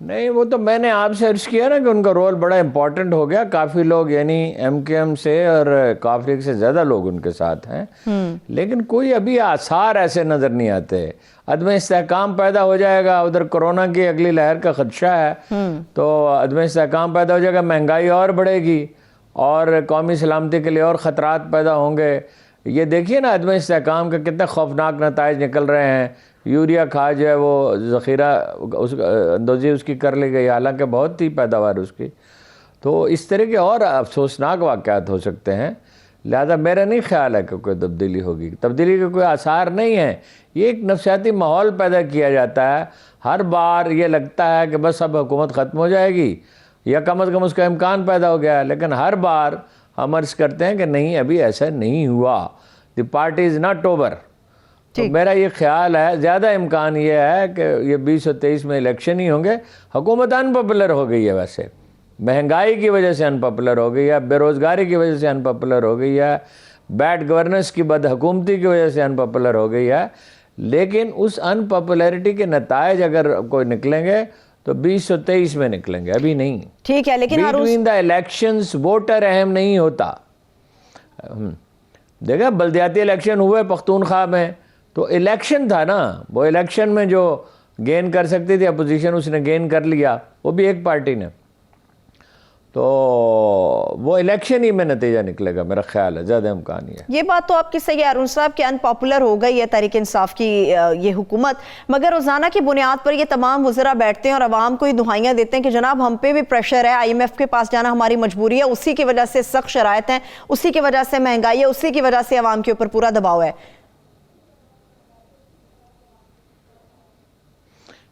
نہیں وہ تو میں نے آپ سے عرض کیا نا کہ ان کا رول بڑا امپورٹنٹ ہو گیا. کافی لوگ یعنی ایم کے ایم سے اور کاف لیگ سے زیادہ لوگ ان کے ساتھ ہیں, لیکن کوئی ابھی آثار ایسے نظر نہیں آتے. عدم استحکام پیدا ہو جائے گا, ادھر کورونا کی اگلی لہر کا خدشہ ہے, تو عدم استحکام پیدا ہو جائے گا, مہنگائی اور بڑھے گی اور قومی سلامتی کے لیے اور خطرات پیدا ہوں گے. یہ دیکھیے نا عدم استحکام کے کتنے خوفناک نتائج نکل رہے ہیں. یوریا کھاد جو ہے وہ ذخیرہ اندوزی اس کی کر لی گئی, حالانکہ بہت تھی پیداوار اس کی. تو اس طرح کے اور افسوسناک واقعات ہو سکتے ہیں. لہذا میرا نہیں خیال ہے کہ کوئی تبدیلی ہوگی. تبدیلی کے کوئی آثار نہیں ہیں. یہ ایک نفسیاتی ماحول پیدا کیا جاتا ہے. ہر بار یہ لگتا ہے کہ بس اب حکومت ختم ہو جائے گی یا کم از کم اس کا امکان پیدا ہو گیا ہے, لیکن ہر بار ہم عرض کرتے ہیں کہ نہیں, ابھی ایسا نہیں ہوا. دی پارٹی از ناٹ اوور. تو میرا یہ خیال ہے زیادہ امکان یہ ہے کہ یہ 2023 میں الیکشن ہی ہوں گے. حکومت ان پاپولر ہو گئی ہے, ویسے مہنگائی کی وجہ سے ان پاپولر ہو گئی ہے, بے روزگاری کی وجہ سے ان پاپولر ہو گئی ہے, بیڈ گورننس کی بد حکومتی کی وجہ سے ان پاپولر ہو گئی ہے. لیکن اس ان پاپولیرٹی کے نتائج اگر کوئی نکلیں گے تو 2023 میں نکلیں گے, ابھی نہیں. ٹھیک ہے, لیکن بٹوین دا الیکشنز ووٹر اہم نہیں ہوتا. دیکھا بلدیاتی الیکشن ہوئے پختونخوا میں, تو الیکشن تھا نا, وہ الیکشن میں جو گین کر سکتی تھی اپوزیشن اس نے گین کر لیا, وہ بھی ایک پارٹی نے. تو وہ الیکشن ہی میں نتیجہ نکلے گا, میرا خیال ہے زیادہ امکان ہی ہے. یہ بات تو آپ کی صحیح ہے ارون صاحب کہ ان پاپولر ہو گئی ہے تحریک انصاف کی یہ حکومت, مگر روزانہ کی بنیاد پر یہ تمام وزراء بیٹھتے ہیں اور عوام کو یہ دہائیاں دیتے ہیں کہ جناب ہم پہ بھی پریشر ہے, آئی ایم ایف کے پاس جانا ہماری مجبوری ہے, اسی کی وجہ سے سخت شرائط ہیں, اسی کی وجہ سے مہنگائی ہے, اسی کی وجہ سے عوام کے اوپر پورا دباؤ ہے.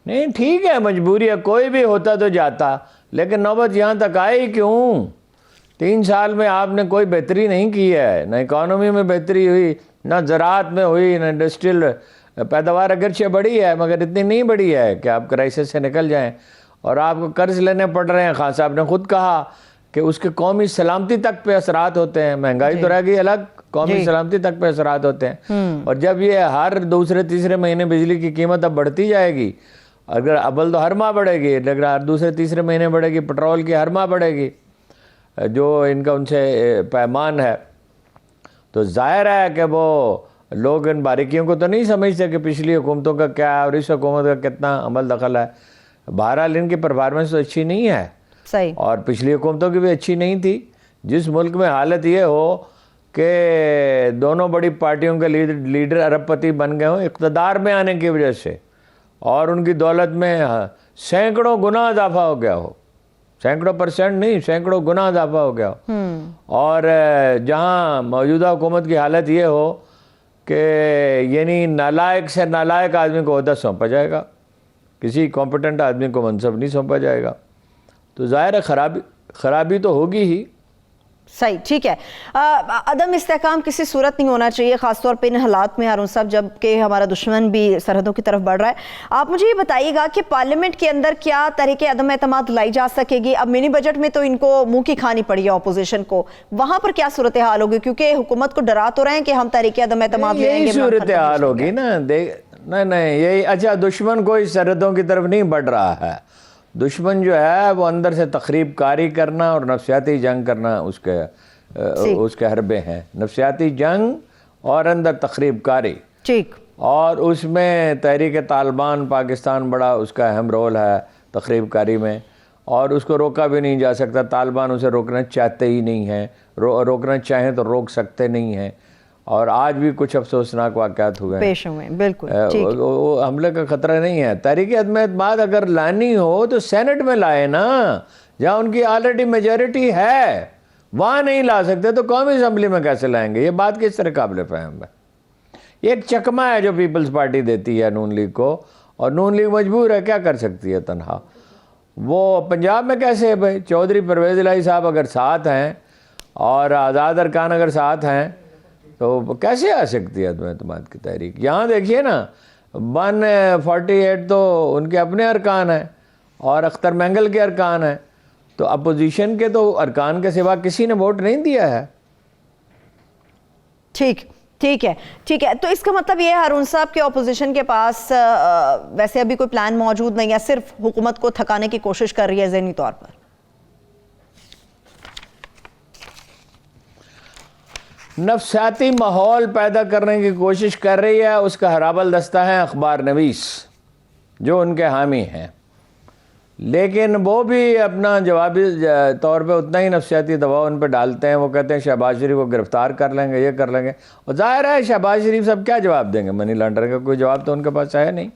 نہیں ٹھیک ہے, مجبوری ہے, کوئی بھی ہوتا تو جاتا, لیکن نوبت یہاں تک آئی کیوں؟ 3 سال میں آپ نے کوئی بہتری نہیں کی ہے. نہ اکانومی میں بہتری ہوئی, نہ زراعت میں ہوئی, نہ انڈسٹریل پیداوار اگرچہ بڑھی ہے مگر اتنی نہیں بڑھی ہے کہ آپ کرائسس سے نکل جائیں. اور آپ کو قرض لینے پڑ رہے ہیں. خان صاحب نے خود کہا کہ اس کے قومی سلامتی تک پہ اثرات ہوتے ہیں. مہنگائی تو رہ گئی الگ, قومی سلامتی تک پہ اثرات ہوتے ہیں. اور جب یہ ہر دوسرے تیسرے مہینے بجلی کی قیمت اب بڑھتی جائے گی, اگر ابل تو ہر ماہ بڑھے گی, لیکن ہر دوسرے تیسرے مہینے بڑھے گی, پٹرول کی ہر ماہ بڑھے گی, جو ان کا ان سے پیمان ہے, تو ظاہر ہے کہ وہ لوگ ان باریکیوں کو تو نہیں سمجھتے کہ پچھلی حکومتوں کا کیا ہے اور اس حکومت کا کتنا عمل دخل ہے. بہرحال ان کی پرفارمنس تو اچھی نہیں ہے, صحیح, اور پچھلی حکومتوں کی بھی اچھی نہیں تھی. جس ملک میں حالت یہ ہو کہ دونوں بڑی پارٹیوں کے لیڈر ارب پتی بن گئے ہوں اقتدار میں آنے کی وجہ سے, اور ان کی دولت میں سینکڑوں گنا اضافہ ہو گیا ہو, سینکڑوں % نہیں, سینکڑوں گنا اضافہ ہو گیا ہو, اور جہاں موجودہ حکومت کی حالت یہ ہو کہ یعنی نالائق سے نالائق آدمی کو عہدہ سونپا جائے گا, کسی کمپیٹنٹ آدمی کو منصب نہیں سونپا جائے گا, تو ظاہر ہے خرابی تو ہوگی ہی. صحیح, ٹھیک ہے. عدم استحکام کسی صورت نہیں ہونا چاہیے, خاص طور پہ ان حالات میں ہارون صاحب جب کہ ہمارا دشمن بھی سرحدوں کی طرف بڑھ رہا ہے. آپ مجھے یہ بتائیے گا کہ پارلیمنٹ کے اندر کیا تحریک عدم اعتماد لائی جا سکے گی؟ اب منی بجٹ میں تو ان کو منہ کی کھانی پڑی ہے اپوزیشن کو, وہاں پر کیا صورتحال ہوگی؟ کیونکہ حکومت کو ڈرا تو رہے ہیں کہ ہم تحریک عدم اعتماد لیں گے. یہی صورتحال ہوگی نا. نہیں یہی, اچھا دشمن کوئی سرحدوں کی طرف نہیں بڑھ رہا ہے. دشمن جو ہے وہ اندر سے تخریب کاری کرنا اور نفسیاتی جنگ کرنا اس کے حربے ہیں. نفسیاتی جنگ اور اندر تخریب کاری, ٹھیک, اور اس میں تحریک طالبان پاکستان بڑا اس کا اہم رول ہے تخریب کاری میں, اور اس کو روکا بھی نہیں جا سکتا. طالبان اسے روکنا چاہتے ہی نہیں ہیں, روکنا چاہیں تو روک سکتے نہیں ہیں, اور آج بھی کچھ افسوسناک واقعات ہوئے ہیں, پیش ہوئے ہیں. بالکل, حملے کا خطرہ نہیں ہے. تحریک عدم اعتماد اگر لانی ہو تو سینٹ میں لائے نا, جہاں ان کی آلریڈی میجورٹی ہے. وہاں نہیں لا سکتے تو قومی اسمبلی میں کیسے لائیں گے؟ یہ بات کس طرح قابل فہم ہے؟ یہ ایک چکمہ ہے جو پیپلز پارٹی دیتی ہے نون لیگ کو, اور نون لیگ مجبور ہے, کیا کر سکتی ہے تنہا. وہ پنجاب میں کیسے ہے بھائی؟ چودھری پرویز الہی صاحب اگر ساتھ ہیں اور آزاد ارکان اگر ساتھ ہیں تو کیسے آ سکتی ہے عدم اعتماد کی تحریک؟ یہاں دیکھیے نا, 148 تو ان کے اپنے ارکان ہیں اور اختر مینگل کے ارکان ہیں, تو اپوزیشن کے تو ارکان کے سوا کسی نے ووٹ نہیں دیا ہے. ٹھیک, ٹھیک ہے ٹھیک ہے. تو اس کا مطلب یہ ہے ہارون صاحب کہ اپوزیشن کے پاس ویسے ابھی کوئی پلان موجود نہیں ہے, صرف حکومت کو تھکانے کی کوشش کر رہی ہے ذہنی طور پر. نفسیاتی ماحول پیدا کرنے کی کوشش کر رہی ہے. اس کا حرابل دستہ ہے اخبار نویس جو ان کے حامی ہیں, لیکن وہ بھی اپنا جوابی طور پہ اتنا ہی نفسیاتی دباؤ ان پہ ڈالتے ہیں. وہ کہتے ہیں شہباز شریف کو گرفتار کر لیں گے, یہ کر لیں گے, اور ظاہر ہے شہباز شریف صاحب کیا جواب دیں گے؟ منی لانڈرنگ کا کوئی جواب تو ان کے پاس ہے نہیں.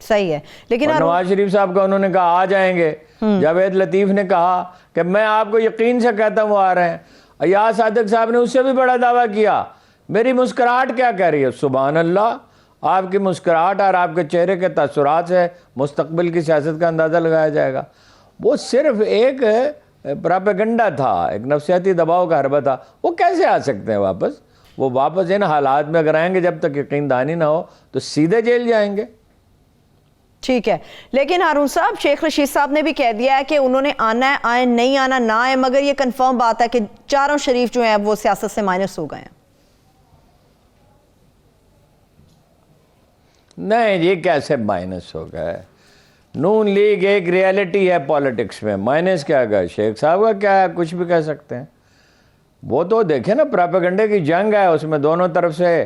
صحیح ہے, لیکن نواز شریف صاحب کا انہوں نے کہا آ جائیں گے. جاوید لطیف نے کہا کہ میں آپ کو یقین سے کہتا ہوں وہ آ رہے ہیں. ایاز صادق صاحب نے اس سے بھی بڑا دعویٰ کیا. میری مسکراہٹ کیا کہہ رہی ہے؟ سبحان اللہ, آپ کی مسکراہٹ اور آپ کے چہرے کے تاثرات سے مستقبل کی سیاست کا اندازہ لگایا جائے گا. وہ صرف ایک پراپیگنڈا تھا, ایک نفسیاتی دباؤ کا حربہ تھا. وہ کیسے آ سکتے ہیں واپس؟ وہ واپس ان حالات میں اگر آئیں گے جب تک یقین دہانی نہ ہو تو سیدھے جیل جائیں گے. ٹھیک ہے, لیکن ہارون صاحب شیخ رشید صاحب نے بھی کہہ دیا ہے کہ انہوں نے آنا ہے, آئیں, نہیں آنا نہ آئے, مگر یہ کنفرم بات ہے کہ چاروں شریف جو ہیں وہ سیاست سے مائنس ہو گئے ہیں. نہیں, یہ کیسے مائنس ہو گئے؟ نون لیگ ایک ریالٹی ہے پالیٹکس میں. مائنس کیا گئے؟ شیخ صاحب کا کیا ہے؟ کچھ بھی کہہ سکتے ہیں. وہ تو دیکھیں نا, پراپیگنڈے کی جنگ ہے, اس میں دونوں طرف سے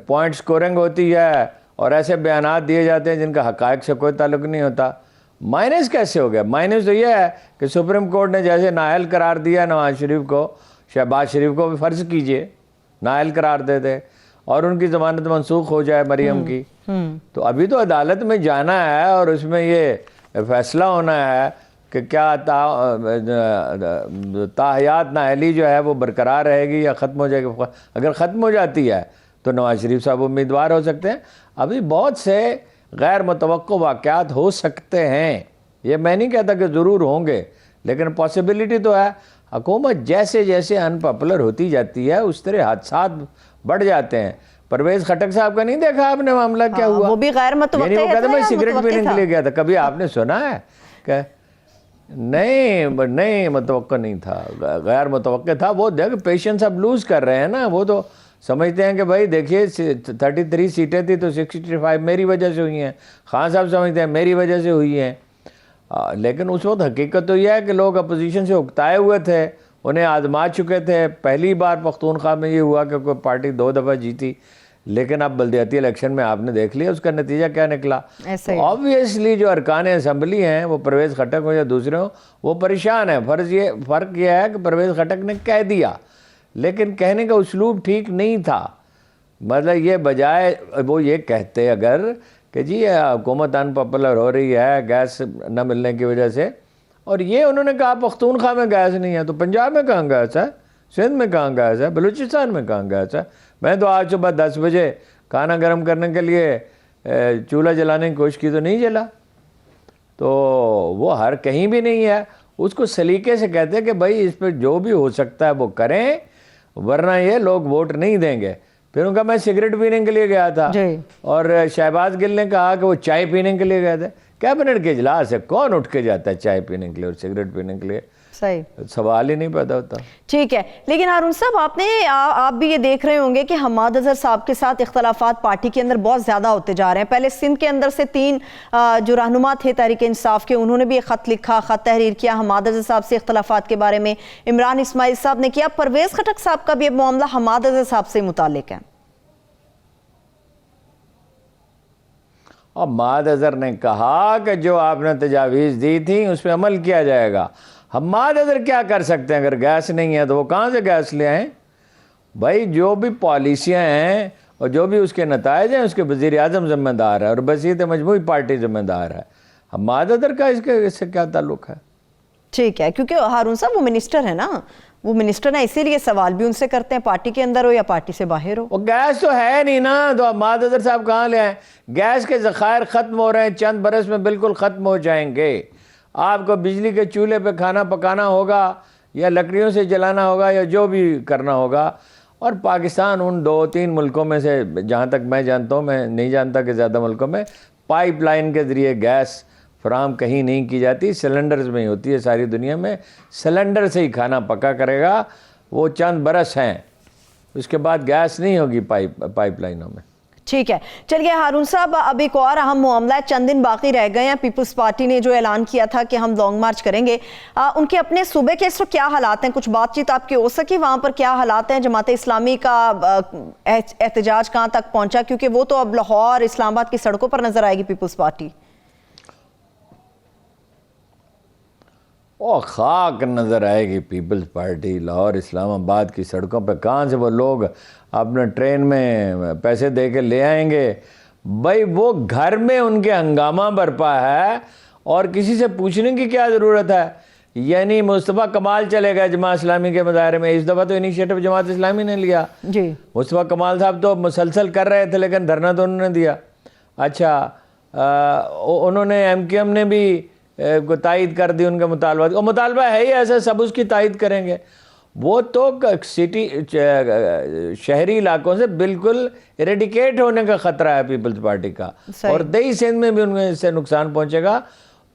پوائنٹ سکورنگ ہوتی ہے اور ایسے بیانات دیے جاتے ہیں جن کا حقائق سے کوئی تعلق نہیں ہوتا. مائنس کیسے ہو گیا؟ مائنس تو یہ ہے کہ سپریم کورٹ نے جیسے نااہل قرار دیا نواز شریف کو, شہباز شریف کو بھی فرض کیجئے نااہل قرار دے دے اور ان کی ضمانت منسوخ ہو جائے مریم کی. تو ابھی تو عدالت میں جانا ہے اور اس میں یہ فیصلہ ہونا ہے کہ کیا تاحیات نااہلی جو ہے وہ برقرار رہے گی یا ختم ہو جائے گی. اگر ختم ہو جاتی ہے تو نواز شریف صاحب امیدوار ہو سکتے ہیں. ابھی بہت سے غیر متوقع واقعات ہو سکتے ہیں, یہ میں نہیں کہتا کہ ضرور ہوں گے, لیکن پاسبلٹی تو ہے. حکومت جیسے جیسے ان پاپولر ہوتی جاتی ہے اس طرح حادثات بڑھ جاتے ہیں. پرویز خٹک صاحب کا نہیں دیکھا آپ نے معاملہ کیا ہوا؟ وہ بھی غیر متوقع یعنی وہ کہتا میں سگریٹ پینے کے لیے گیا تھا. کبھی آپ نے سنا ہے کہ نہیں متوقع نہیں تھا, غیر متوقع تھا. وہ دیکھ پیشنس اب لوز کر رہے ہیں نا. وہ تو سمجھتے ہیں کہ بھائی دیکھیے 33 سیٹیں تھی تو 65 میری وجہ سے ہوئی ہیں. خان صاحب سمجھتے ہیں میری وجہ سے ہوئی ہیں. لیکن اس وقت حقیقت تو یہ ہے کہ لوگ اپوزیشن سے اکتائے ہوئے تھے, انہیں آزما چکے تھے. پہلی بار پختونخوا میں یہ ہوا کہ کوئی پارٹی 2 دفعہ جیتی, لیکن اب بلدیاتی الیکشن میں آپ نے دیکھ لیا اس کا نتیجہ کیا نکلا. آبویسلی جو ارکان اسمبلی ہیں وہ پرویز خٹک ہو یا دوسرے ہوں وہ پریشان ہیں. فرق یہ ہے کہ پرویز خٹک نے کہہ دیا, لیکن کہنے کا اسلوب ٹھیک نہیں تھا. مطلب یہ بجائے وہ یہ کہتے اگر کہ جی حکومت ان پاپولر ہو رہی ہے گیس نہ ملنے کی وجہ سے, اور یہ انہوں نے کہا پختونخوا میں گیس نہیں ہے, تو پنجاب میں کہاں گیس ہے, سندھ میں کہاں گیس ہے, بلوچستان میں کہاں گیس ہے. میں تو آج صبح 10 بجے کھانا گرم کرنے کے لیے چولہا جلانے کی کوشش کی تو نہیں جلا. تو وہ ہر کہیں بھی نہیں ہے. اس کو سلیقے سے کہتے ہیں کہ بھائی اس پہ جو بھی ہو سکتا ہے وہ کریں, ورنہ یہ لوگ ووٹ نہیں دیں گے. پھر ان کا میں سگریٹ پینے کے لیے گیا تھا اور شہباز گل نے کہا کہ وہ چائے پینے کے لیے گئے تھے. کیبنٹ کے اجلاس ہے, کون اٹھ کے جاتا ہے چائے پینے کے لیے اور سگریٹ پینے کے لیے؟ صحیح سوال ہی نہیں پیدا ہوتا. ٹھیک ہے, لیکن ہارون صاحب آپ بھی یہ دیکھ رہے ہوں گے کہ حماد اظہر صاحب کے ساتھ اختلافات پارٹی کے اندر بہت زیادہ ہوتے جا رہے ہیں. پہلے سندھ کے اندر سے 3 جو رہنما تھے تحریک انصاف کے, انہوں نے بھی ایک خط لکھا, خط تحریر کیا حماد اظہر صاحب سے اختلافات کے بارے میں. عمران اسماعیل صاحب نے کیا. پرویز خٹک صاحب کا بھی اب معاملہ حماد اظہر صاحب سے متعلق ہے. حماد اظہر نے کہا کہ جو آپ نے تجاویز دی تھی اس پہ عمل کیا جائے گا. حماد اظہر کیا کر سکتے ہیں؟ اگر گیس نہیں ہے تو وہ کہاں سے گیس لے آئیں؟ بھائی جو بھی پالیسیاں ہیں اور جو بھی اس کے نتائج ہیں اس کے وزیر اعظم ذمہ دار ہے اور بسیط مجموعی پارٹی ذمہ دار ہے. حماد اظہر کا اس سے کیا تعلق ہے؟ ٹھیک ہے, کیونکہ ہارون صاحب وہ منسٹر ہے نا, وہ منسٹر ہیں, اسی لیے سوال بھی ان سے کرتے ہیں, پارٹی کے اندر ہو یا پارٹی سے باہر ہو. وہ گیس تو ہے نہیں نا, تو حماد اظہر صاحب کہاں لے آئیں؟ گیس کے ذخائر ختم ہو رہے ہیں, چند برس میں بالکل ختم ہو جائیں گے. آپ کو بجلی کے چولہے پہ کھانا پکانا ہوگا یا لکڑیوں سے جلانا ہوگا یا جو بھی کرنا ہوگا. اور پاکستان ان 2-3 ملکوں میں سے, جہاں تک میں جانتا ہوں, میں نہیں جانتا کہ زیادہ ملکوں میں پائپ لائن کے ذریعے گیس فراہم کہیں نہیں کی جاتی, سلنڈرز میں ہی ہوتی ہے. ساری دنیا میں سلنڈر سے ہی کھانا پکا کرے گا. وہ چند برس ہیں, اس کے بعد گیس نہیں ہوگی پائپ لائنوں میں. ٹھیک ہے. چلیے ہارون صاحب، اب ایک اور اہم معاملہ ہے، چند دن باقی رہ گئے ہیں. پیپلز پارٹی نے جو اعلان کیا تھا کہ ہم لانگ مارچ کریں گے، ان کے اپنے صوبے کے اس وقت کیا حالات ہیں؟ کچھ بات چیت آپ کی ہو سکی وہاں پر؟ کیا حالات ہیں؟ جماعت اسلامی کا احتجاج کہاں تک پہنچا؟ کیونکہ وہ تو اب لاہور اسلام آباد کی سڑکوں پر نظر آئے گی پیپلز پارٹی. او خاک نظر آئے گی پیپلز پارٹی لاہور اسلام آباد کی سڑکوں پہ. کہاں سے وہ لوگ اپنے ٹرین میں پیسے دے کے لے آئیں گے؟ بھائی وہ گھر میں ان کے ہنگامہ برپا ہے اور کسی سے پوچھنے کی کیا ضرورت ہے؟ یعنی مصطفیٰ کمال چلے گئے جماعت اسلامی کے مظاہرے میں. اس دفعہ تو انیشیٹو جماعت اسلامی نے لیا. جی مصطفیٰ کمال صاحب تو مسلسل کر رہے تھے لیکن دھرنا تو انہوں نے دیا. اچھا انہوں نے ایم نے بھی تائید کر دی ان کے مطالبات. اور مطالبہ ہے ہی ایسا، سب اس کی تائید کریں گے. وہ تو سٹی شہری علاقوں سے بالکل ایریڈیکیٹ ہونے کا خطرہ ہے پیپلز پارٹی کا. اور دیہی سندھ میں بھی ان میں اس سے نقصان پہنچے گا.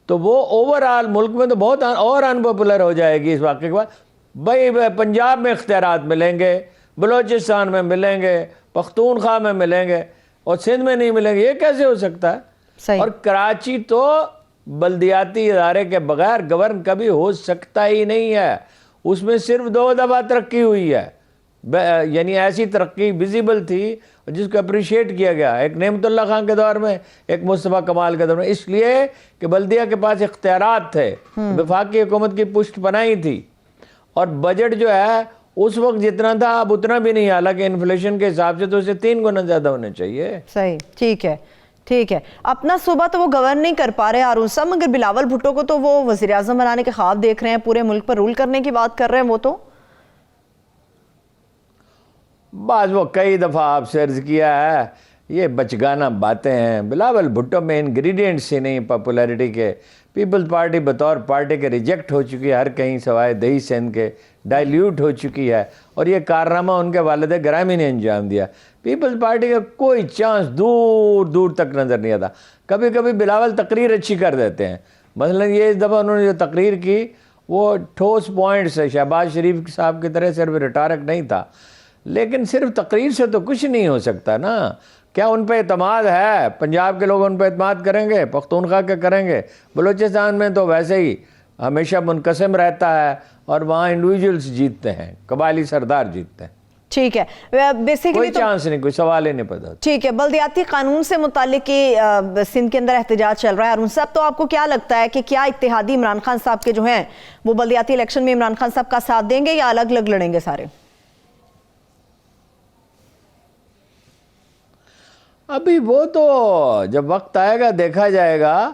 تو وہ اوور آل ملک میں تو بہت اور انپاپولر ہو جائے گی اس واقعے کے بعد. بھائی پنجاب میں اختیارات ملیں گے، بلوچستان میں ملیں گے، پختونخوا میں ملیں گے اور سندھ میں نہیں ملیں گے. یہ کیسے ہو سکتا ہے؟ اور کراچی تو بلدیاتی ادارے کے بغیر گورن کبھی ہو سکتا ہی نہیں ہے. اس میں صرف 2 دفعہ ترقی ہوئی ہے، یعنی ایسی ترقی ویزیبل تھی جس کو اپریشیٹ کیا گیا، ایک نعمت اللہ خان کے دور میں، ایک مصطفیٰ کمال کے دور میں. اس لیے کہ بلدیہ کے پاس اختیارات تھے، وفاقی حکومت کی پشت پناہی تھی، اور بجٹ جو ہے اس وقت جتنا تھا اب اتنا بھی نہیں. حالانکہ انفلیشن کے حساب سے تو اسے 3 گنا زیادہ ہونے چاہیے. صحیح. ٹھیک ہے ٹھیک ہے. اپنا صوبہ تو وہ گورن نہیں کر پا رہے ہارون صاحب، مگر بلاول بھٹو کو تو وہ وزیر اعظم بنانے کے خواب دیکھ رہے ہیں، پورے ملک پر رول کرنے کی بات کر رہے ہیں. وہ تو بعض وہ کئی دفعہ آپ سے عرض کیا ہے، یہ بچگانہ باتیں ہیں. بلاول بھٹو میں انگریڈینٹس ہی نہیں پاپولیرٹی کے. پیپلز پارٹی بطور پارٹی کے ریجیکٹ ہو چکی ہے ہر کہیں سوائے دیہی سندھ کے، ڈائلیوٹ ہو چکی ہے، اور یہ کارنامہ ان کے والد گرامی نے انجام دیا. پیپلز پارٹی کا کوئی چانس دور دور تک نظر نہیں آتا. کبھی کبھی بلاول تقریر اچھی کر دیتے ہیں. مثلا یہ اس دفعہ انہوں نے جو تقریر کی وہ ٹھوس پوائنٹس ہے. شہباز شریف صاحب کی طرح صرف ریٹارک نہیں تھا، لیکن صرف تقریر سے تو کچھ نہیں ہو سکتا نا. کیا ان پہ اعتماد ہے؟ پنجاب کے لوگ ان پہ اعتماد کریں گے؟ پختونخوا کے کریں گے؟ بلوچستان میں تو ویسے ہی ہمیشہ منقسم رہتا ہے اور وہاں انڈیویجولز جیتتے ہیں، قبائلی سردار جیتتے ہیں. ٹھیک ہے. بیسیکلی کوئی چانس نہیں، کوئی سوال ہی نہیں پیدا. ٹھیک ہے. بلدیاتی قانون سے متعلق سندھ کے اندر احتجاج چل رہا ہے ہارون صاحب، تو آپ کو کیا لگتا ہے کہ کیا اتحادی عمران خان صاحب کے جو ہیں وہ بلدیاتی الیکشن میں عمران خان صاحب کا ساتھ دیں گے یا الگ الگ لڑیں گے سارے؟ ابھی وہ تو جب وقت آئے گا دیکھا جائے گا.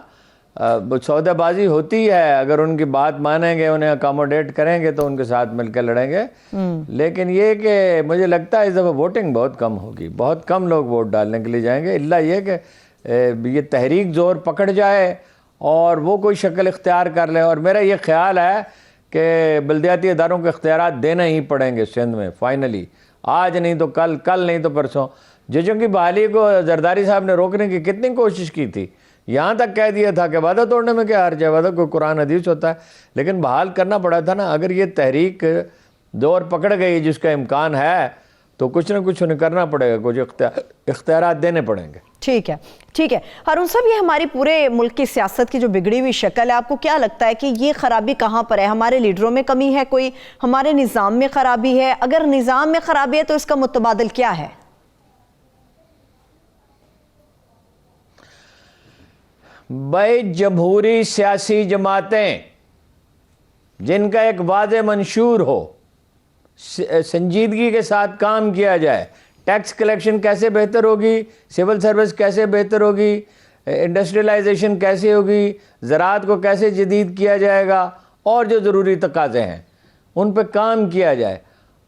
سودے بازی ہوتی ہے، اگر ان کی بات مانیں گے، انہیں اکاموڈیٹ کریں گے تو ان کے ساتھ مل کے لڑیں گے. لیکن یہ کہ مجھے لگتا ہے اس دفعہ ووٹنگ بہت کم ہوگی، بہت کم لوگ ووٹ ڈالنے کے لیے جائیں گے، الا یہ کہ یہ تحریک زور پکڑ جائے اور وہ کوئی شکل اختیار کر لے. اور میرا یہ خیال ہے کہ بلدیاتی اداروں کو اختیارات دینا ہی پڑیں گے سندھ میں فائنلی، آج نہیں تو کل، کل نہیں تو پرسوں. ججوں کی بحالی کو زرداری صاحب نے روکنے کی کتنی کوشش کی تھی، یہاں تک کہہ دیا تھا کہ وعدہ توڑنے میں کیا حرج ہے، وعدہ کوئی قرآن حدیث ہوتا ہے، لیکن بحال کرنا پڑا تھا نا. اگر یہ تحریک دور پکڑ گئی جس کا امکان ہے تو کچھ نہ کچھ انہیں کرنا پڑے گا، کچھ اختیارات دینے پڑیں گے. ٹھیک ہے ٹھیک ہے. ہارون صاحب یہ ہماری پورے ملک کی سیاست کی جو بگڑی ہوئی شکل ہے، آپ کو کیا لگتا ہے کہ یہ خرابی کہاں پر ہے؟ ہمارے لیڈروں میں کمی ہے کوئی؟ ہمارے نظام میں خرابی ہے؟ اگر نظام میں خرابی ہے تو اس کا متبادل کیا ہے؟ بھائی جمہوری سیاسی جماعتیں جن کا ایک واضح منشور ہو، سنجیدگی کے ساتھ کام کیا جائے. ٹیکس کلیکشن کیسے بہتر ہوگی، سول سروس کیسے بہتر ہوگی، انڈسٹریلائزیشن کیسے ہوگی، زراعت کو کیسے جدید کیا جائے گا، اور جو ضروری تقاضے ہیں ان پہ کام کیا جائے.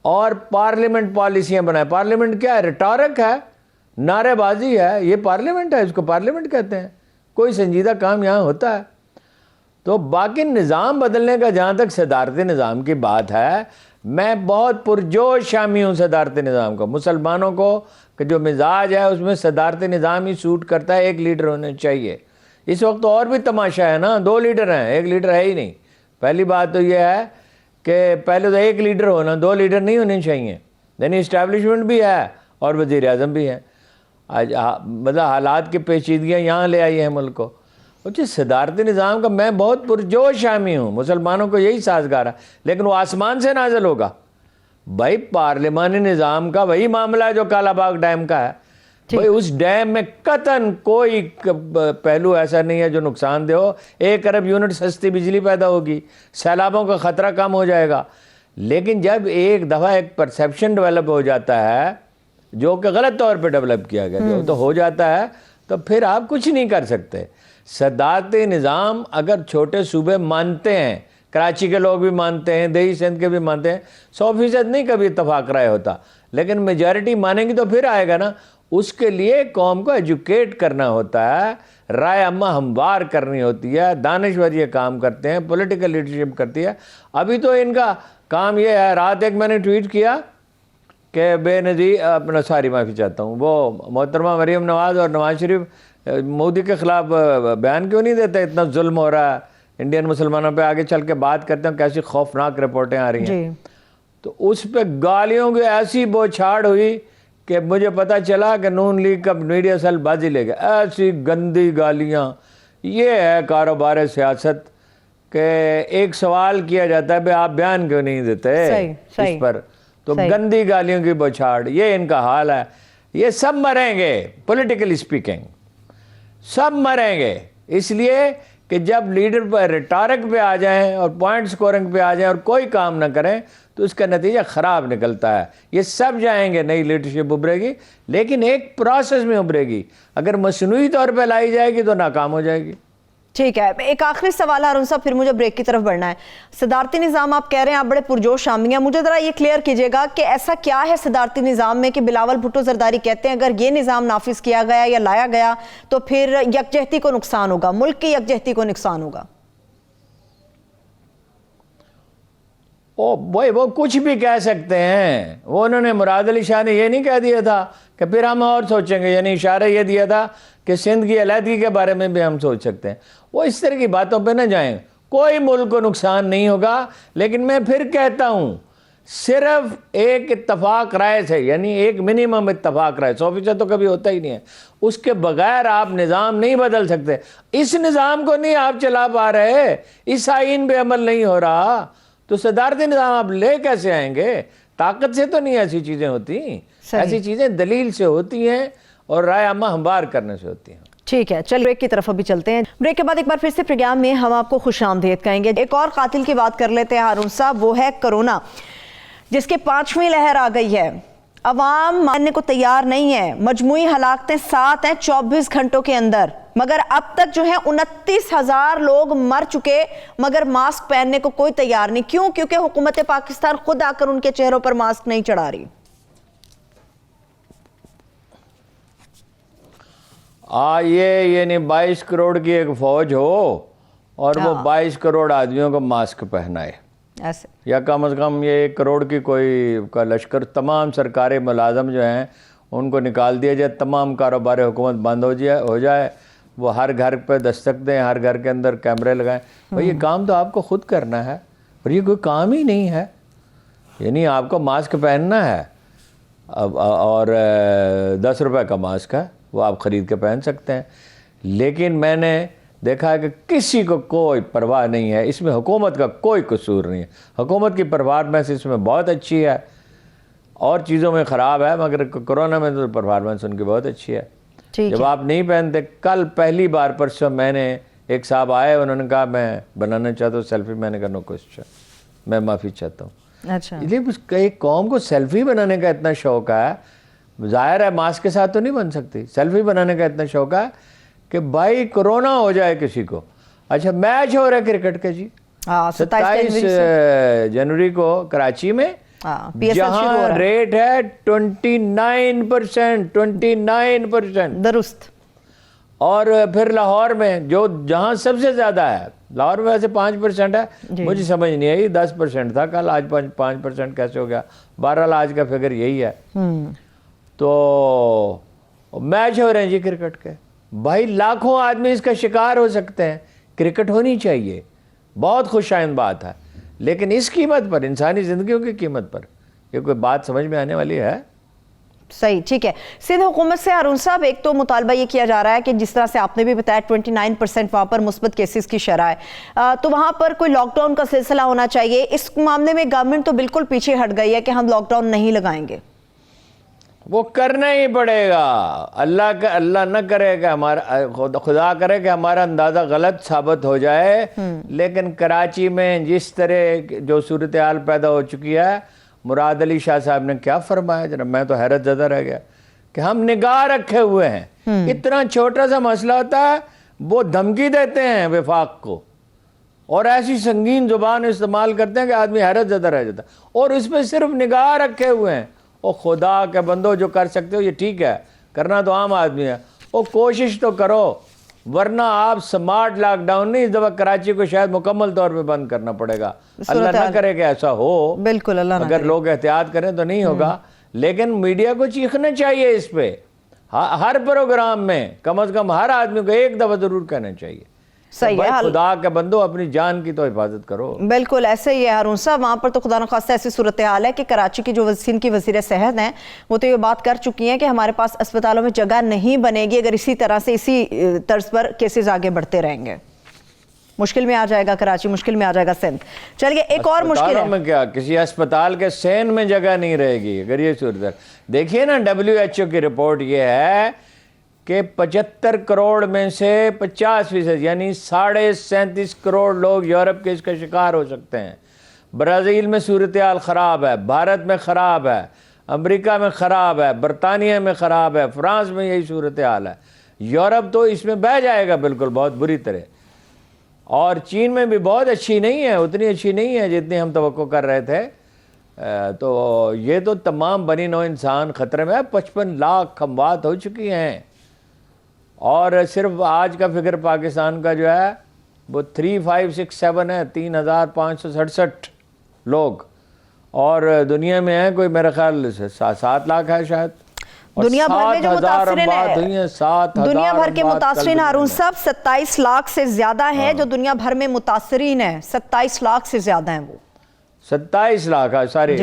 اور پارلیمنٹ پالیسیاں بنائے. پارلیمنٹ کیا ہے؟ ریٹارک ہے، نعرے بازی ہے. یہ پارلیمنٹ ہے، اس کو پارلیمنٹ کہتے ہیں. کوئی سنجیدہ کام یہاں ہوتا ہے؟ تو باقی نظام بدلنے کا جہاں تک صدارتی نظام کی بات ہے، میں بہت پرجوش حامی ہوں صدارتی نظام کو. مسلمانوں کو کہ جو مزاج ہے اس میں صدارتی نظام ہی سوٹ کرتا ہے. ایک لیڈر ہونے چاہیے. اس وقت اور بھی تماشا ہے نا، 2 لیڈر ہیں، ایک لیڈر ہے ہی نہیں. پہلی بات تو یہ ہے کہ پہلے تو ایک لیڈر ہونا، 2 لیڈر نہیں ہونے چاہیے. یعنی اسٹیبلشمنٹ بھی ہے اور وزیر اعظم بھی ہیں. آج مطلب حالات کی پیچیدگیاں یہاں لے آئی ہیں ملک کو. صدارتی نظام کا میں بہت پرجوش حامی ہوں, مسلمانوں کو یہی سازگار ہے, لیکن وہ آسمان سے نازل ہوگا. بھائی پارلیمانی نظام کا وہی معاملہ ہے جو کالا باغ ڈیم کا ہے. بھائی اس ڈیم میں قطعاً کوئی پہلو ایسا نہیں ہے جو نقصان دہ ہو. 1 ارب یونٹ سستی بجلی پیدا ہوگی, سیلابوں کا خطرہ کم ہو جائے گا. لیکن جب ایک دفعہ ایک پرسیپشن ڈیولپ ہو جاتا ہے جو کہ غلط طور پہ ڈیولپ کیا گیا, جو تو ہو جاتا ہے, تو پھر آپ کچھ نہیں کر سکتے. صدارتی نظام اگر چھوٹے صوبے مانتے ہیں, کراچی کے لوگ بھی مانتے ہیں, دیہی سندھ کے بھی مانتے ہیں, 100% نہیں کبھی اتفاق رائے ہوتا, لیکن میجارٹی مانیں گی تو پھر آئے گا نا. اس کے لیے قوم کو ایجوکیٹ کرنا ہوتا ہے, رائے عامہ ہموار کرنی ہوتی ہے, دانشور یہ کام کرتے ہیں, پولیٹیکل لیڈرشپ کرتی ہے. ابھی تو ان کا کام یہ ہے, رات ایک میں نے ٹویٹ کیا کہ بے نظیر اپنا ساری معافی چاہتا ہوں, وہ محترمہ مریم نواز اور نواز شریف مودی کے خلاف بیان کیوں نہیں دیتے؟ اتنا ظلم ہو رہا ہے انڈین مسلمانوں پہ, آگے چل کے بات کرتے ہیں کیسی خوفناک رپورٹیں آ رہی ہیں. تو اس پہ گالیوں کی ایسی بوچھاڑ ہوئی کہ مجھے پتا چلا کہ نون لیگ کا میڈیا سیل بازی لے گیا. ایسی گندی گالیاں. یہ ہے کاروبار سیاست کہ ایک سوال کیا جاتا ہے بھئی آپ بیان کیوں نہیں دیتے اس پر, تو گندی گالیوں کی بوچھاڑ. یہ ان کا حال ہے. یہ سب مریں گے, پولیٹیکلی اسپیکنگ سب مریں گے, اس لیے کہ جب لیڈر پر ریٹارک پہ آ جائیں اور پوائنٹ سکورنگ پہ آ جائیں اور کوئی کام نہ کریں تو اس کا نتیجہ خراب نکلتا ہے. یہ سب جائیں گے, نئی لیڈرشپ ابھرے گی, لیکن ایک پروسیس میں ابھرے گی. اگر مصنوعی طور پہ لائی جائے گی تو ناکام ہو جائے گی. ٹھیک ہے, ایک آخری سوال ہے ہارون صاحب, پھر مجھے بریک کی طرف بڑھنا ہے. صدارتی نظام آپ کہہ رہے ہیں آپ بڑے پرجوش حامی ہیں, مجھے ذرا یہ کلیئر کیجئے گا کہ ایسا کیا ہے صدارتی نظام میں کہ بلاول بھٹو زرداری کہتے ہیں اگر یہ نظام نافذ کیا گیا یا لایا گیا تو پھر یکجہتی کو نقصان ہوگا, ملک کی یکجہتی کو نقصان ہوگا؟ وہ کچھ بھی کہہ سکتے ہیں. وہ انہوں نے مراد علی شاہ نے یہ نہیں کہہ دیا تھا کہ پھر ہم اور سوچیں گے, یعنی اشارہ یہ دیا تھا کہ سندھ کی علیحدگی کے بارے میں بھی ہم سوچ سکتے ہیں. وہ اس طرح کی باتوں پہ نہ جائیں, کوئی ملک کو نقصان نہیں ہوگا. لیکن میں پھر کہتا ہوں صرف ایک اتفاق رائے سے, یعنی ایک منیمم اتفاق رائے, 100% تو کبھی ہوتا ہی نہیں ہے, اس کے بغیر آپ نظام نہیں بدل سکتے. اس نظام کو نہیں آپ چلا پا رہے, اس آئین پہ عمل نہیں ہو رہا, تو صدارتی نظام آپ لے کیسے آئیں گے؟ طاقت سے تو نہیں ایسی چیزیں ہوتی, ایسی چیزیں دلیل سے ہوتی ہیں اور رائے عامہ ہموار کرنے سے ہوتی ہیں. ٹھیک ہے, چل بریک کی طرف ابھی چلتے ہیں. بریک کے بعد ایک بار پھر سے پروگرام میں ہم آپ کو خوش آمدید کہیں گے. ایک اور قاتل کی بات کر لیتے ہیں ہارون صاحب, وہ ہے کرونا, جس کے 5ویں لہر آ گئی ہے. عوام ماننے کو تیار نہیں ہے. مجموعی ہلاکتیں 7 ہیں 24 گھنٹوں کے اندر, مگر اب تک جو ہے 29,000 لوگ مر چکے, مگر ماسک پہننے کو کوئی تیار نہیں. کیوں؟ کیونکہ حکومت پاکستان خود آ کر ان کے چہروں پر ماسک نہیں چڑھا رہی. یہ یعنی 22 کروڑ کی ایک فوج ہو اور وہ 22 کروڑ آدمیوں کو ماسک پہنائے, ایسے یا کم از کم یہ 1 کروڑ کی کوئی کا لشکر, تمام سرکاری ملازم جو ہیں ان کو نکال دیا جائے, تمام کاروبار حکومت بند ہو جائے, وہ ہر گھر پہ دستک دیں, ہر گھر کے اندر کیمرے لگائیں. بھئی یہ کام تو آپ کو خود کرنا ہے, اور یہ کوئی کام ہی نہیں ہے. یعنی آپ کو ماسک پہننا ہے, اور 10 روپے کا ماسک ہے, وہ آپ خرید کے پہن سکتے ہیں. لیکن میں نے دیکھا ہے کہ کسی کو کوئی پرواہ نہیں ہے. اس میں حکومت کا کوئی قصور نہیں ہے. حکومت کی پرفارمنس اس میں بہت اچھی ہے, اور چیزوں میں خراب ہے, مگر کرونا میں تو پرفارمنس ان کی بہت اچھی ہے. جب آپ نہیں پہنتے, کل پہلی بار پرسوں میں نے ایک صاحب آئے, انہوں نے کہا میں بنانا چاہتا ہوں سیلفی. میں نے کہا نو کوسچن, میں معافی چاہتا ہوں. اچھا, ایک قوم کو سیلفی بنانے کا اتنا شوق ہے, ظاہر ہے ماسک کے ساتھ تو نہیں بن سکتی, سیلفی بنانے کا اتنا شوق ہے کہ بھائی کرونا ہو جائے کسی کو. اچھا میچ ہو رہا ہے کرکٹ کا جی, 27 جنوری کو کراچی میں, جہاں ریٹ ہے 29%. درست. اور پھر لاہور میں جہاں سب سے زیادہ ہے, لاہور میں ویسے 5% ہے, مجھے سمجھ نہیں آئی, 10% تھا کل, آج 5% کیسے ہو گیا. بہرحال آج کا فگر یہی ہے. تو میچ ہو رہے ہیں جی کرکٹ کے, بھائی لاکھوں آدمی اس کا شکار ہو سکتے ہیں. کرکٹ ہونی چاہیے, بہت خوش آئند بات ہے, لیکن اس قیمت پر, انسانی زندگیوں کی قیمت پر یہ کوئی بات سمجھ میں آنے والی ہے؟ صحیح، ٹھیک ہے. سندھ حکومت سے ہارون صاحب ایک تو مطالبہ یہ کیا جا رہا ہے کہ جس طرح سے آپ نے بھی بتایا 29% وہاں پر مثبت کیسز کی شرح ہے، تو وہاں پر کوئی لاک ڈاؤن کا سلسلہ ہونا چاہیے. اس معاملے میں گورنمنٹ تو بالکل پیچھے ہٹ گئی ہے کہ ہم لاک ڈاؤن نہیں لگائیں گے. وہ کرنا ہی پڑے گا. اللہ نہ کرے کہ ہمارا خدا کرے کہ ہمارا اندازہ غلط ثابت ہو جائے، لیکن کراچی میں جس طرح جو صورتحال پیدا ہو چکی ہے، مراد علی شاہ صاحب نے کیا فرمایا جناب، میں تو حیرت زدہ رہ گیا کہ ہم نگاہ رکھے ہوئے ہیں. اتنا چھوٹا سا مسئلہ ہوتا ہے، وہ دھمکی دیتے ہیں وفاق کو اور ایسی سنگین زبان استعمال کرتے ہیں کہ آدمی حیرت زدہ رہ جاتا ہے، اور اس میں صرف نگاہ رکھے ہوئے ہیں. او خدا کے بندو، جو کر سکتے ہو یہ ٹھیک ہے، کرنا تو عام آدمی ہے، وہ کوشش تو کرو، ورنہ آپ سمارٹ لاک ڈاؤن نہیں، اس دفعہ کراچی کو شاید مکمل طور پہ بند کرنا پڑے گا. اللہ نہ کرے کہ ایسا ہو، بالکل اللہ نہ اگر لوگ احتیاط کریں تو نہیں ہوگا. لیکن میڈیا کو چیخنا چاہیے اس پہ، ہر پروگرام میں کم از کم ہر آدمی کو ایک دفعہ ضرور کہنا چاہیے. صحیح ہے. خدا کے بندو اپنی جان کی تو حفاظت کرو. بالکل ایسے ہی ہے ہارون صاحب. وہاں پر تو خدا نخواستہ ایسی صورتحال ہے کہ کراچی کی جو سندھ کی وزیر صحت ہیں وہ تو یہ بات کر چکی ہیں کہ ہمارے پاس اسپتالوں میں جگہ نہیں بنے گی اگر اسی طرح سے اسی طرز پر کیسز آگے بڑھتے رہیں گے. مشکل میں آ جائے گا کراچی، مشکل میں آ جائے گا سندھ. چلیے ایک اور مشکل ہے. میں کیا کسی اسپتال کے سین میں جگہ نہیں رہے گی اگر یہ صورت. دیکھیے نا WHO کی رپورٹ یہ ہے کہ 75 کروڑ میں سے 50% یعنی 37.5 کروڑ لوگ یورپ کے اس کا شکار ہو سکتے ہیں. برازیل میں صورتحال خراب ہے، بھارت میں خراب ہے، امریکہ میں خراب ہے، برطانیہ میں خراب ہے، فرانس میں یہی صورتحال ہے. یورپ تو اس میں بہہ جائے گا بالکل بہت بری طرح. اور چین میں بھی بہت اچھی نہیں ہے، اتنی اچھی نہیں ہے جتنی ہم توقع کر رہے تھے. تو یہ تو تمام بنی نوع انسان خطرے میں ہے. 55 لاکھ اموات ہو چکی ہیں، اور صرف آج کا فگر پاکستان کا جو ہے وہ 3567 ہے، 3567 لوگ، اور دنیا میں ہے کوئی میرے خیال سے 7 لاکھ ہے شاید. دنیا بھر میں جو متاثرین ہیں، 7,000 دنیا بھر کے متاثرین ہارون صاحب 27 لاکھ سے زیادہ ہیں جو دنیا بھر میں متاثرین ہیں. 27 لاکھ سے زیادہ ہیں وہ. 27 لاکھ ہے، ساری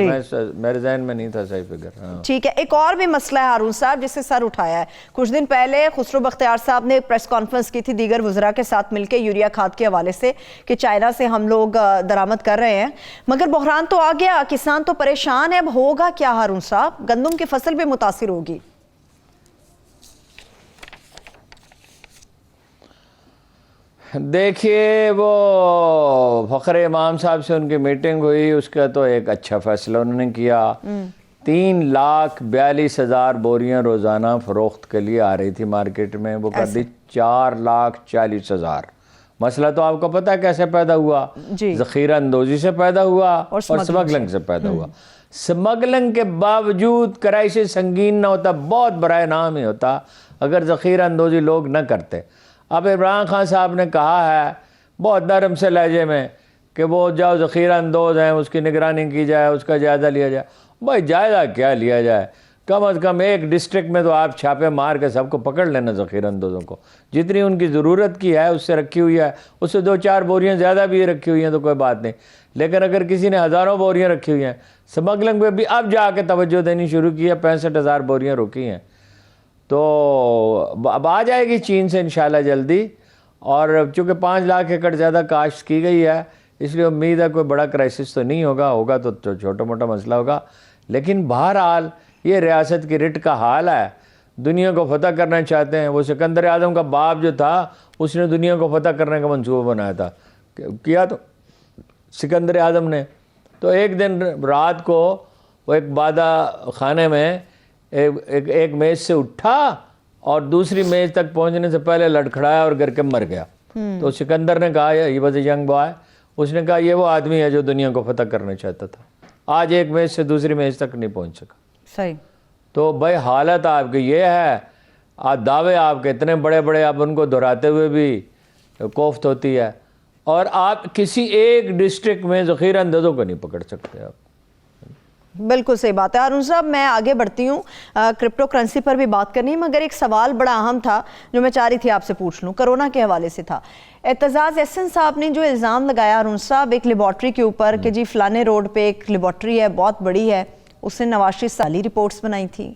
میرے ذہن میں نہیں تھا صحیح فگر. ٹھیک ہے. ایک اور بھی مسئلہ ہے ہارون صاحب جس سے سر اٹھایا ہے. کچھ دن پہلے خسرو بختیار صاحب نے پریس کانفرنس کی تھی دیگر وزراء کے ساتھ مل کے یوریا کھاد کے حوالے سے کہ چائنا سے ہم لوگ درآمد کر رہے ہیں، مگر بحران تو آ گیا، کسان تو پریشان ہے. اب ہوگا کیا ہارون صاحب؟ گندم کی فصل بھی متاثر ہوگی. دیکھیے وہ فخر امام صاحب سے ان کی میٹنگ ہوئی، اس کا تو ایک اچھا فیصلہ انہوں نے کیا. 3,42,000 بوریاں روزانہ فروخت کے لیے آ رہی تھی مارکیٹ میں، وہ کر دی 4,40,000. مسئلہ تو آپ کو پتہ ہے کیسے پیدا ہوا؟ ذخیرہ اندوزی سے پیدا ہوا اور سمگلنگ سے پیدا ہوا. سمگلنگ کے باوجود کرائسس سنگین نہ ہوتا، بہت برائے نام ہی ہوتا اگر ذخیرہ اندوزی لوگ نہ کرتے. اب عمران خان صاحب نے کہا ہے بہت نرم سے لہجے میں کہ وہ جاؤ ذخیرہ اندوز ہیں اس کی نگرانی کی جائے، اس کا جائزہ لیا جائے. بھائی جائزہ کیا لیا جائے، کم از کم ایک ڈسٹرکٹ میں تو آپ چھاپے مار کے سب کو پکڑ لینا ذخیرہ اندوزوں کو. جتنی ان کی ضرورت کی ہے اس سے رکھی ہوئی ہے، اس سے 2-4 بوریاں زیادہ بھی رکھی ہوئی ہیں تو کوئی بات نہیں. لیکن اگر کسی نے ہزاروں بوریاں رکھی ہوئی ہیں، سمگلنگ پہ بھی اب جا کے توجہ دینی شروع کی ہے، 65,000 بوریاں روکی ہیں. تو اب آ جائے گی چین سے انشاءاللہ جلدی. اور چونکہ 5 لاکھ ایکڑ زیادہ کاشت کی گئی ہے، اس لیے امید ہے کوئی بڑا کرائسس تو نہیں ہوگا تو چھوٹا موٹا مسئلہ ہوگا. لیکن بہرحال یہ ریاست کی رٹ کا حال ہے. دنیا کو فتح کرنا چاہتے ہیں. وہ سکندر اعظم کا باپ جو تھا اس نے دنیا کو فتح کرنے کا منصوبہ بنایا تھا، کیا تو سکندر اعظم نے. تو ایک دن رات کو وہ ایک بادہ خانے میں ایک میز سے اٹھا اور دوسری میز تک پہنچنے سے پہلے لڑکھڑایا اور گر کے مر گیا. تو سکندر نے کہا یہ واز اے ینگ بوائے، اس نے کہا یہ وہ آدمی ہے جو دنیا کو فتح کرنا چاہتا تھا، آج ایک میز سے دوسری میز تک نہیں پہنچ سکا. صحیح. تو بھائی حالت آپ کی یہ ہے، دعوے آپ کے اتنے بڑے بڑے، اب ان کو دہراتے ہوئے بھی کوفت ہوتی ہے، اور آپ کسی ایک ڈسٹرکٹ میں ذخیرہ اندوزوں کو نہیں پکڑ سکتے. آپ بالکل صحیح بات ہے. ہارون صاحب میں آگے بڑھتی ہوں، کرپٹو کرنسی پر بھی بات کرنی ہے، مگر ایک سوال بڑا اہم تھا جو میں چاہ رہی تھی آپ سے پوچھ لوں، کرونا کے حوالے سے تھا. اعتزاز احسن صاحب نے جو الزام لگایا ہارون صاحب ایک لیبارٹری کے اوپر کہ جی فلانے روڈ پہ ایک لیبارٹری ہے بہت بڑی ہے، اس نے نواز شریف سالی رپورٹس بنائی تھی.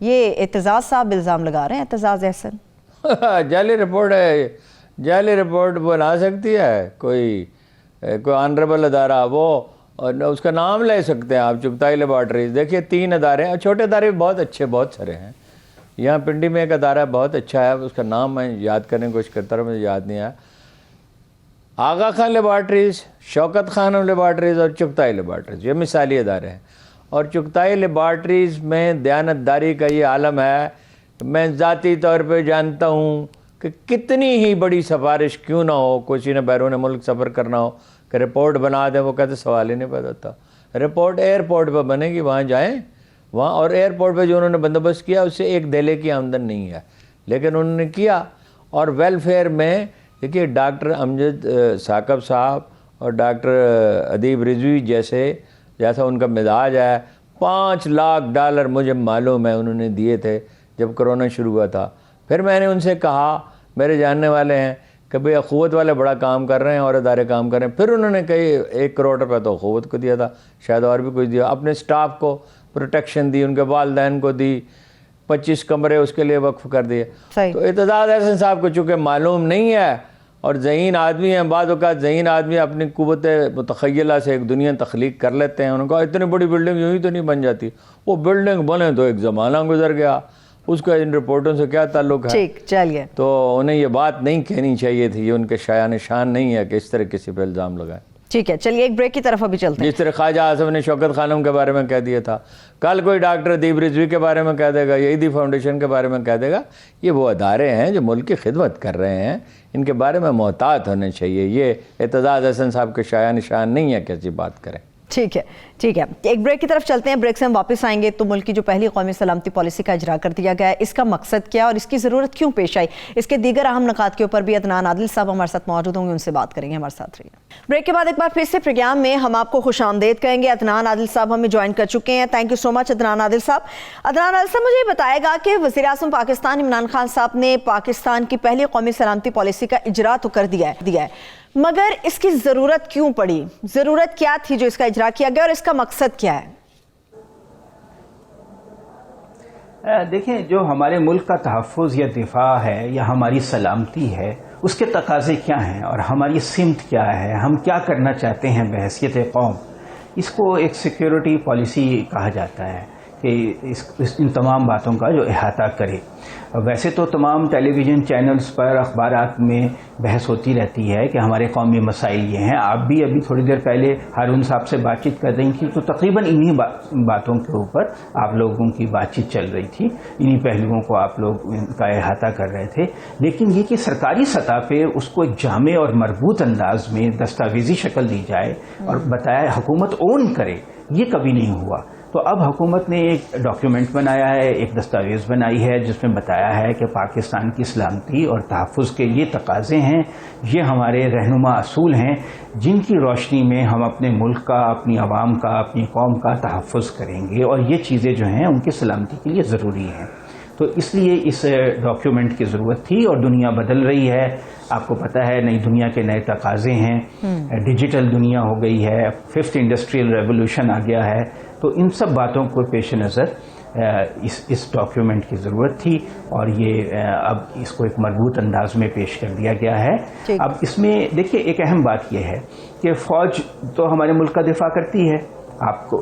یہ اعتزاز صاحب الزام لگا رہے ہیں, اعتزاز احسن. جعلی رپورٹ ہے, جعلی رپورٹ بنا سکتی ہے کوئی آنریبل ادارہ, وہ اس کا نام لے سکتے ہیں آپ, چغتائی لیبارٹریز. دیکھیے 3 ادارے ہیں, چھوٹے ادارے بھی بہت اچھے بہت سارے ہیں. یہاں پنڈی میں ایک ادارہ بہت اچھا ہے, اس کا نام میں یاد کرنے کی کوشش کرتا رہا, مجھے یاد نہیں آیا. آغا خان لیبارٹریز, شوکت خانم لیبارٹریز اور چغتائی لیبارٹریز, یہ مثالی ادارے ہیں. اور چغتائی لیبارٹریز میں دیانتداری کا یہ عالم ہے. میں ذاتی طور پہ جانتا ہوں کہ کتنی ہی بڑی سفارش کیوں نہ ہو, کسی نے بیرون ملک سفر کرنا ہو کہ رپورٹ بنا دیں, وہ کہتے سوال ہی نہیں پیدا ہوتا. رپورٹ ایئرپورٹ پہ بنے گی, وہاں جائیں وہاں, اور ایئرپورٹ پہ جو انہوں نے بندوبست کیا اس سے ایک دھیلے کی آمدن نہیں ہے, لیکن انہوں نے کیا. اور ویلفیئر میں دیکھیے ڈاکٹر امجد ثاقب صاحب اور ڈاکٹر ادیب رضوی جیسا ان کا مزاج ہے, $5 لاکھ مجھے معلوم ہے انہوں نے دیے تھے جب کرونا شروع ہوا تھا. پھر میں نے ان سے کہا, میرے جاننے والے ہیں, کہ بھئی اخوت والے بڑا کام کر رہے ہیں اور ادارے کام کر رہے ہیں. پھر انہوں نے کہی 1 کروڑ روپے تو اخوت کو دیا تھا, شاید اور بھی کچھ دیا, اپنے سٹاف کو پروٹیکشن دی, ان کے والدین کو دی, 25 کمرے اس کے لیے وقف کر دیے. تو اعتزاز احسن صاحب کو چونکہ معلوم نہیں ہے اور ذہین آدمی ہیں, بعض اوقات ذہین آدمی اپنی قوت متخیلہ سے ایک دنیا تخلیق کر لیتے ہیں. انہوں نے کہا اتنی بڑی بلڈنگ یوں ہی تو نہیں بن جاتی. وہ بلڈنگ بنے تو ایک زمانہ گزر گیا, اس کا ان رپورٹوں سے کیا تعلق ہے؟ ٹھیک, چلیے. تو انہیں یہ بات نہیں کہنی چاہیے تھی, یہ ان کے شایان شان نہیں ہے کہ اس طرح کسی پہ الزام لگائیں. ٹھیک ہے, چلیے ایک بریک کی طرف ابھی چلتے ہیں. جس طرح خواجہ اعظم نے شوکت خانم کے بارے میں کہہ دیا تھا, کل کوئی ڈاکٹر ادیب رضوی کے بارے میں کہہ دے گا, یا عیدی فاؤنڈیشن کے بارے میں کہہ دے گا. یہ وہ ادارے ہیں جو ملک کی خدمت کر رہے ہیں, ان کے بارے میں محتاط ہونے چاہیے. یہ اعتزاز احسن صاحب کے شایان شان نہیں ہے کہ ایسی بات کریں. ٹھیک ہے, ٹھیک ہے, ایک بریک کی طرف چلتے ہیں. بریک سے ہم واپس آئیں گے. تو ملک کی جو پہلی قومی سلامتی پالیسی کا اجرا کر دیا گیا ہے, اس کا مقصد کیا اور اس کی ضرورت کیوں پیش آئی, اس کے دیگر اہم نکات کے اوپر بھی عدنان عادل صاحب ہمارے ساتھ موجود ہوں گے, ان سے بات کریں گے. ہمارے ساتھ رہیے. بریک کے بعد ایک بار پھر سے پروگرام میں ہم آپ کو خوش آمدید کہیں گے. عدنان عادل صاحب ہمیں جوائن کر چکے ہیں. تھینک یو سو مچ عدنان عادل صاحب. عدنان عادل صاحب مجھے یہ بتائے گا کہ وزیر اعظم پاکستان عمران خان صاحب نے پاکستان کی پہلی قومی سلامتی پالیسی کا اجرا تو کر دیا ہے, مگر اس کی ضرورت کیوں پڑی, ضرورت کیا تھی جو اس کا اجرا کیا گیا, اور اس کا مقصد کیا ہے؟ دیکھیں, جو ہمارے ملک کا تحفظ یا دفاع ہے یا ہماری سلامتی ہے, اس کے تقاضے کیا ہیں اور ہماری سمت کیا ہے, ہم کیا کرنا چاہتے ہیں بحیثیت قوم, اس کو ایک سیکیورٹی پالیسی کہا جاتا ہے کہ ان تمام باتوں کا جو احاطہ کرے. ویسے تو تمام ٹیلی ویژن چینلز پر اخبارات میں بحث ہوتی رہتی ہے کہ ہمارے قومی مسائل یہ ہیں. آپ بھی ابھی تھوڑی دیر پہلے ہارون صاحب سے بات چیت کر رہی تھی, تو تقریباً انہی باتوں کے اوپر آپ لوگوں کی بات چیت چل رہی تھی, انہی پہلوؤں کو آپ لوگ ان کا احاطہ کر رہے تھے. لیکن یہ کہ سرکاری سطح پہ اس کو ایک جامع اور مربوط انداز میں دستاویزی شکل دی جائے اور بتایا حکومت اون کرے, یہ کبھی نہیں ہوا. تو اب حکومت نے ایک ڈاکیومنٹ بنایا ہے, ایک دستاویز بنائی ہے, جس میں بتایا ہے کہ پاکستان کی سلامتی اور تحفظ کے یہ تقاضے ہیں, یہ ہمارے رہنما اصول ہیں جن کی روشنی میں ہم اپنے ملک کا, اپنی عوام کا, اپنی قوم کا تحفظ کریں گے, اور یہ چیزیں جو ہیں ان کی سلامتی کے لیے ضروری ہیں. تو اس لیے اس ڈاکیومنٹ کی ضرورت تھی, اور دنیا بدل رہی ہے. آپ کو پتہ ہے نئی دنیا کے نئے تقاضے ہیں, ڈیجیٹل دنیا ہو گئی ہے, 5th انڈسٹریل ریولوشن آ گیا ہے. تو ان سب باتوں کو پیش نظر اس ڈاکیومنٹ کی ضرورت تھی, اور یہ اب اس کو ایک مربوط انداز میں پیش کر دیا گیا ہے. اب اس میں دیکھیے ایک اہم بات یہ ہے کہ فوج تو ہمارے ملک کا دفاع کرتی ہے. آپ کو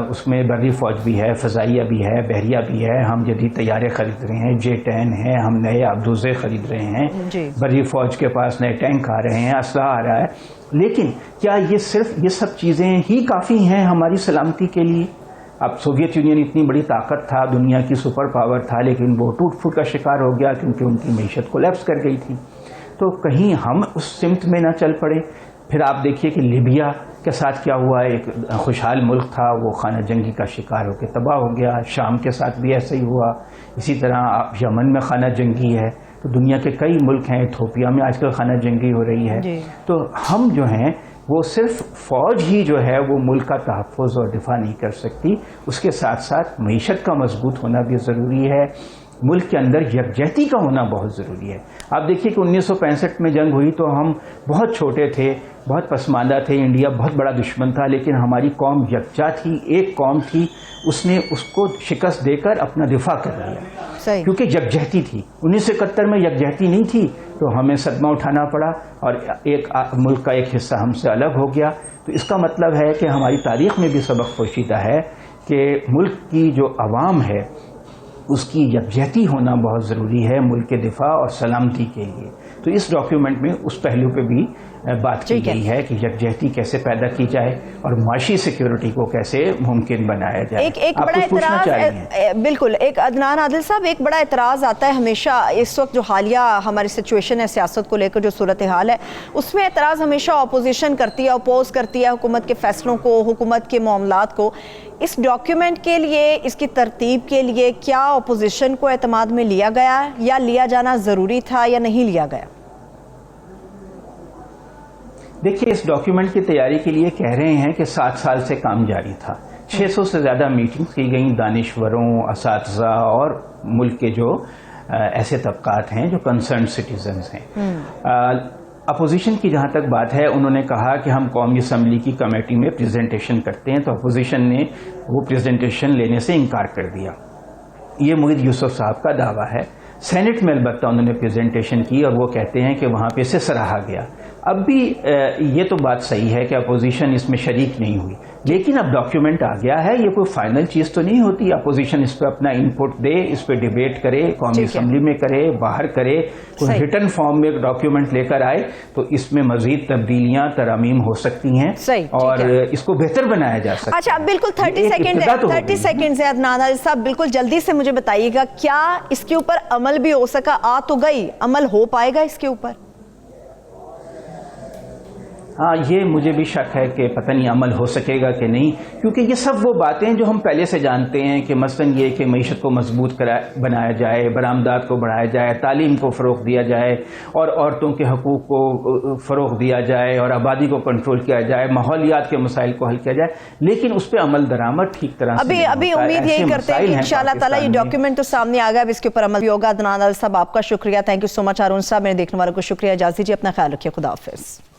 اس میں بری فوج بھی ہے, فضائیہ بھی ہے, بحریہ بھی ہے. ہم جدید طیارے خرید رہے ہیں, J-10 ہیں, ہم نئے آبدوزے خرید رہے ہیں, بری فوج کے پاس نئے ٹینک آ رہے ہیں, اسلحہ آ رہا ہے. لیکن کیا یہ صرف یہ سب چیزیں ہی کافی ہیں ہماری سلامتی کے لیے؟ اب سوویت یونین اتنی بڑی طاقت تھا, دنیا کی سپر پاور تھا, لیکن وہ ٹوٹ پھوٹ کا شکار ہو گیا کیونکہ ان کی معیشت کولیپس کر گئی تھی. تو کہیں ہم اس سمت میں نہ چل پڑے. پھر آپ دیکھیے کہ لیبیا کے ساتھ کیا ہوا, ایک خوشحال ملک تھا, وہ خانہ جنگی کا شکار ہو کے تباہ ہو گیا. شام کے ساتھ بھی ایسا ہی ہوا. اسی طرح یمن میں خانہ جنگی ہے. تو دنیا کے کئی ملک ہیں, ایتھوپیا میں آج کل خانہ جنگی ہو رہی ہے. تو ہم جو ہیں وہ صرف فوج ہی جو ہے وہ ملک کا تحفظ اور دفاع نہیں کر سکتی, اس کے ساتھ ساتھ معیشت کا مضبوط ہونا بھی ضروری ہے. ملک کے اندر یکجہتی کا ہونا بہت ضروری ہے. آپ دیکھیے کہ 1965 میں جنگ ہوئی تو ہم بہت چھوٹے تھے, بہت پسماندہ تھے, انڈیا بہت بڑا دشمن تھا, لیکن ہماری قوم یکجا تھی, ایک قوم تھی, اس نے اس کو شکست دے کر اپنا دفاع کر لیا کیونکہ یکجہتی تھی. 1971 میں یکجہتی نہیں تھی تو ہمیں صدمہ اٹھانا پڑا اور ایک ملک کا ایک حصہ ہم سے الگ ہو گیا. تو اس کا مطلب ہے کہ ہماری تاریخ میں بھی سبق پوشیدہ ہے کہ ملک کی جو عوام ہے اس کی یکجہتی ہونا بہت ضروری ہے ملک کے دفاع اور سلامتی کے لیے. تو اس ڈاکیومنٹ میں اس پہلو پہ بھی بات کی گئی ہے کہ یکجہتی کیسے پیدا کی جائے اور معاشی سیکیورٹی کو کیسے ممکن بنایا جائے. ایک بڑا اعتراض, بالکل, ایک عدنان عادل صاحب, ایک بڑا اعتراض آتا ہے ہمیشہ اس وقت جو حالیہ ہماری سچویشن ہے, سیاست کو لے کر جو صورتحال ہے, اس میں اعتراض ہمیشہ اپوزیشن کرتی ہے, اپوز کرتی ہے حکومت کے فیصلوں کو, حکومت کے معاملات کو. اس ڈاکیومنٹ کے لیے, اس کی ترتیب کے لیے کیا اپوزیشن کو اعتماد میں لیا گیا یا لیا جانا ضروری تھا یا نہیں لیا گیا؟ دیکھیے, اس ڈاکیومنٹ کی تیاری کے لیے کہہ رہے ہیں کہ 7 سال سے کام جاری تھا. 600 سے زیادہ میٹنگز کی گئیں دانشوروں, اساتذہ اور ملک کے جو ایسے طبقات ہیں جو کنسرن سٹیزنز ہیں. اپوزیشن کی جہاں تک بات ہے, انہوں نے کہا کہ ہم قومی اسمبلی کی کمیٹی میں پریزنٹیشن کرتے ہیں, تو اپوزیشن نے وہ پریزنٹیشن لینے سے انکار کر دیا. یہ محی یوسف صاحب کا دعویٰ ہے. سینٹ میں البتہ انہوں نے پریزنٹیشن کی اور وہ کہتے ہیں کہ وہاں پہ اسے سراہا گیا. اب بھی یہ تو بات صحیح ہے کہ اپوزیشن اس میں شریک نہیں ہوئی, لیکن اب ڈاکیومنٹ آ گیا ہے, یہ کوئی فائنل چیز تو نہیں ہوتی. اپوزیشن اس پہ اپنا انپٹ دے, اس پہ ڈیبیٹ کرے, قومی اسمبلی میں کرے, باہر کرے, کوئی ریٹن فارم میں ڈاکیومنٹ لے کر آئے تو اس میں مزید تبدیلیاں, ترامیم ہو سکتی ہیں اور اس کو بہتر بنایا جا سکتا ہے. اچھا, بالکل 30 سیکنڈ ہے عدنان عادل صاحب, بالکل جلدی سے مجھے بتائیے گا, کیا اس کے اوپر عمل بھی ہو سکا؟ آ تو گئی, عمل ہو پائے گا اس کے اوپر؟ ہاں, یہ مجھے بھی شک ہے کہ پتہ نہیں عمل ہو سکے گا کہ نہیں, کیونکہ یہ سب وہ باتیں جو ہم پہلے سے جانتے ہیں کہ مثلا یہ کہ معیشت کو مضبوط بنایا جائے, برآمدات کو بڑھایا جائے, تعلیم کو فروغ دیا جائے اور عورتوں کے حقوق کو فروغ دیا جائے اور آبادی کو کنٹرول کیا جائے, ماحولیات کے مسائل کو حل کیا جائے, لیکن اس پہ عمل درآمد ٹھیک طرح سے ابھی امید یہی کرتے ہیں کہ انشاءاللہ تعالیٰ یہ ڈاکیومنٹ تو سامنے آ گیا, اب اس کے اوپر عمل بھی ہوگا. عدنان عادل صاحب, آپ کا شکریہ, تھینک یو سو مچ. ہارون صاحب, میرے دیکھنے والوں کو شکریہ, اجازت دیجیے, اپنا خیال رکھیے, خدا حافظ.